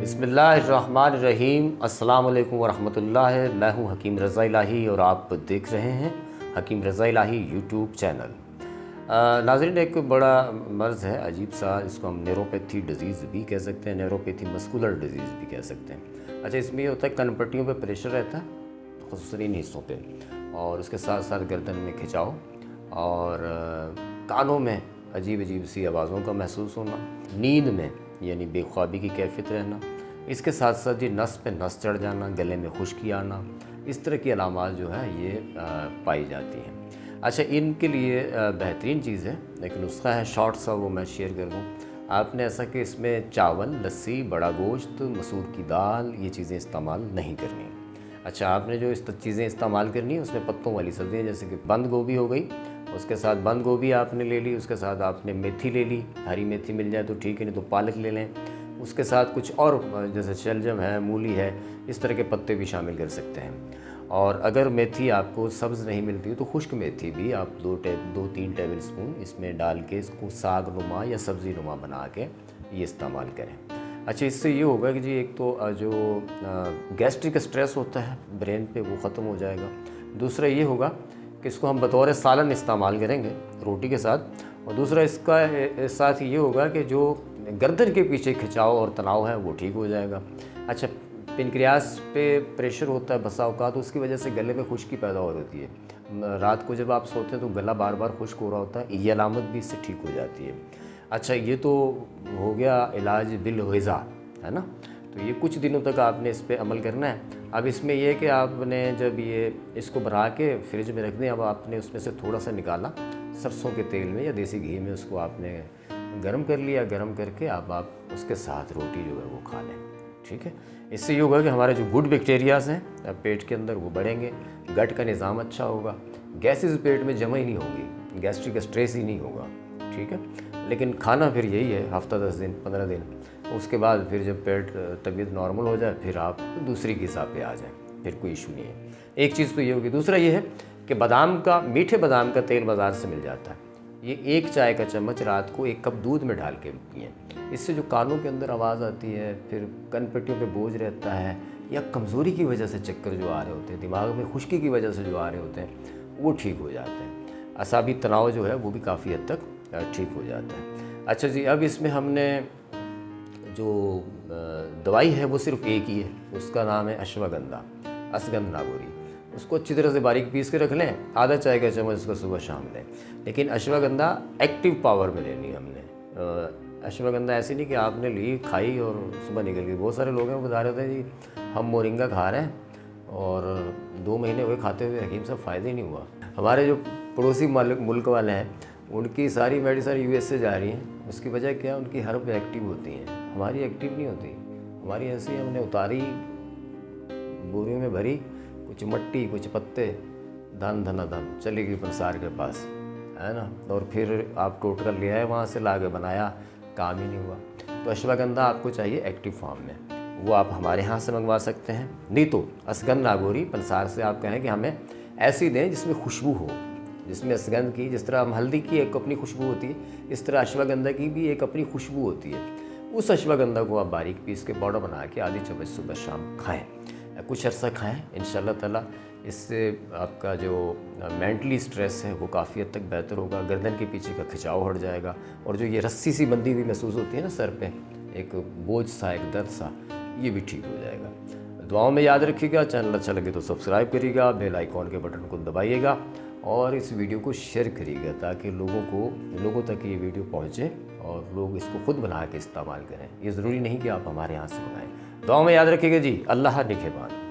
बिस्मिल्लाहिर्रहमानिर्रहीम। अस्सलाम वालेकुम वरहमतुल्लाह। मैं हूं हकीम रज़ा इलाही और आप देख रहे हैं हकीम रज़ा इलाही यूट्यूब चैनल। नाज़रीन, एक बड़ा मर्ज़ है अजीब सा, इसको हम न्यूरोपैथी डिज़ीज़ भी कह सकते हैं, न्यूरोपैथी मस्कुलर डिज़ीज़ भी कह सकते हैं। अच्छा, इसमें ये होता है कनपट्टियों पे प्रेशर रहता है ख़ुसूसन इन हिस्सों पे, और उसके साथ साथ गर्दन में खिंचाव और कानों में अजीब अजीब सी आवाज़ों का महसूस होना, नींद में यानी बेख्वाबी की कैफियत रहना, इसके साथ साथ ये नस पे नस चढ़ जाना, गले में खुश्की आना, इस तरह की अलामात जो है ये पाई जाती हैं। अच्छा, इनके लिए बेहतरीन चीज़ है, एक नुस्खा है शॉर्ट सा, वो मैं शेयर कर दूँ। आपने ऐसा कि इसमें चावल, लस्सी, बड़ा गोश्त, मसूर की दाल, ये चीज़ें इस्तेमाल नहीं करनी। अच्छा, आपने जो इस चीज़ें इस्तेमाल करनी है उसमें पत्तों वाली सब्ज़ियाँ, जैसे कि बंद गोभी हो गई, उसके साथ बंद गोभी आपने ले ली, उसके साथ आपने मेथी ले ली, हरी मेथी मिल जाए तो ठीक है, नहीं तो पालक ले लें। उसके साथ कुछ और जैसे शलजम है, मूली है, इस तरह के पत्ते भी शामिल कर सकते हैं। और अगर मेथी आपको सब्ज़ नहीं मिलती तो खुश्क मेथी भी आप 2-3 टेबल स्पून इसमें डाल के इसको साग नुमा या सब्ज़ी नुमा बना के ये इस्तेमाल करें। अच्छा, इससे ये होगा कि जी एक तो जो गैस्ट्रिक स्ट्रेस होता है ब्रेन पे वो ख़त्म हो जाएगा। दूसरा ये होगा कि इसको हम बतौर सालन इस्तेमाल करेंगे रोटी के साथ, और दूसरा इसका साथ ये होगा कि जो गर्दन के पीछे खिंचाव और तनाव है वो ठीक हो जाएगा। अच्छा, पेनक्रियास पे प्रेशर होता है बसा औकात, तो उसकी वजह से गले में खुश्की पैदा हो होती है। रात को जब आप सोते हैं तो गला बार बार खुश्क हो रहा होता है, ये अलामत भी इससे ठीक हो जाती है। अच्छा, ये तो हो गया इलाज बिल ग़िज़ा, है ना। तो ये कुछ दिनों तक आपने इस पे अमल करना है। अब इसमें यह है कि आपने जब ये इसको बना के फ्रिज में रख दें, अब आपने उसमें से थोड़ा सा निकाला, सरसों के तेल में या देसी घी में उसको आपने गर्म कर लिया, गर्म करके अब आप उसके साथ रोटी जो है वो खा लें, ठीक है। इससे ये होगा कि हमारे जो गुड बैक्टीरियाज़ हैं पेट के अंदर वो बढ़ेंगे, गट का निज़ाम अच्छा होगा, गैसेस पेट में जमा ही नहीं होगी, गैस्ट्रिक स्ट्रेस ही नहीं होगा, ठीक है। लेकिन खाना फिर यही है, हफ्ता 10 दिन 15 दिन, उसके बाद फिर जब पेट तबीयत नॉर्मल हो जाए फिर आप दूसरी ग़िज़ा पे आ जाएं, फिर कोई इशू नहीं है। एक चीज़ तो ये होगी। दूसरा ये है कि बादाम का, मीठे बादाम का तेल बाज़ार से मिल जाता है, ये 1 चाय का चम्मच रात को 1 कप दूध में डाल के पिएं। इससे जो कानों के अंदर आवाज़ आती है, फिर कनपट्टियों पे बोझ रहता है, या कमज़ोरी की वजह से चक्कर जो आ रहे होते हैं, दिमाग में खुश्की की वजह से जो आ रहे होते हैं, वो ठीक हो जाते हैं। असाबी तनाव जो है वो भी काफ़ी हद तक ठीक हो जाता है। अच्छा जी, अब इसमें हमने जो दवाई है वो सिर्फ एक ही है, उसका नाम है अश्वगंधा, असगंध नागौरी। उसको अच्छी तरह से बारीक पीस के रख लें, आधा चाय का चम्मच उसका सुबह शाम लें। लेकिन अश्वगंधा एक्टिव पावर में लेनी है हमने। अश्वगंधा ऐसी नहीं कि आपने ली, खाई और सुबह निकल गई। बहुत सारे लोग हैं वो बता रहे थे जी हम मोरिंगा खा रहे हैं और 2 महीने हुए खाते हुए, हकीम साहब फ़ायदा ही नहीं हुआ। हमारे जो पड़ोसी मुल्क वाले हैं उनकी सारी मेडिसिन यूएस से जा रही हैं। उसकी वजह क्या है, उनकी हर्ब एक्टिव होती हैं, हमारी एक्टिव नहीं होती। हमारी ऐसी हमने उतारी, बोरियों में भरी, कुछ मट्टी कुछ पत्ते, धन धना धन, चली गई पंसार के पास, है ना। और फिर आप टोट कर ले आए वहाँ से, ला के बनाया, काम ही नहीं हुआ। तो अश्वगंधा आपको चाहिए एक्टिव फॉर्म में, वो आप हमारे यहाँ से मंगवा सकते हैं। नहीं तो असगंध नागौरी पंसार से आप कहें कि हमें ऐसी दें जिसमें खुशबू हो, जिसमें असगंध की, जिस तरह हम हल्दी की एक अपनी खुशबू होती है, इस तरह अश्वगंधा की भी एक अपनी खुशबू होती है। उस अश्वगंधा को आप बारीक पीस के पाउडर बना के आधी चम्मच सुबह शाम खाएं, कुछ अर्सा खाएं, इंशाल्लाह ताला इससे आपका जो मेंटली स्ट्रेस है वो काफ़ी हद तक बेहतर होगा, गर्दन के पीछे का खिंचाव हट जाएगा, और जो ये रस्सी सी बंधी हुई महसूस होती है ना सर पे, एक बोझ सा, एक दर्द सा, ये भी ठीक हो जाएगा। दुआओं में याद रखिएगा। चैनल अच्छा लगे तो सब्सक्राइब करिएगा, बेल आइकॉन के बटन को दबाइएगा और इस वीडियो को शेयर करिएगा ताकि लोगों तक ये वीडियो पहुँचे और लोग इसको खुद बना के इस्तेमाल करें। ये ज़रूरी नहीं कि आप हमारे यहाँ से बनाएं। दुआओं में याद रखिएगा जी। अल्लाह निगहबान।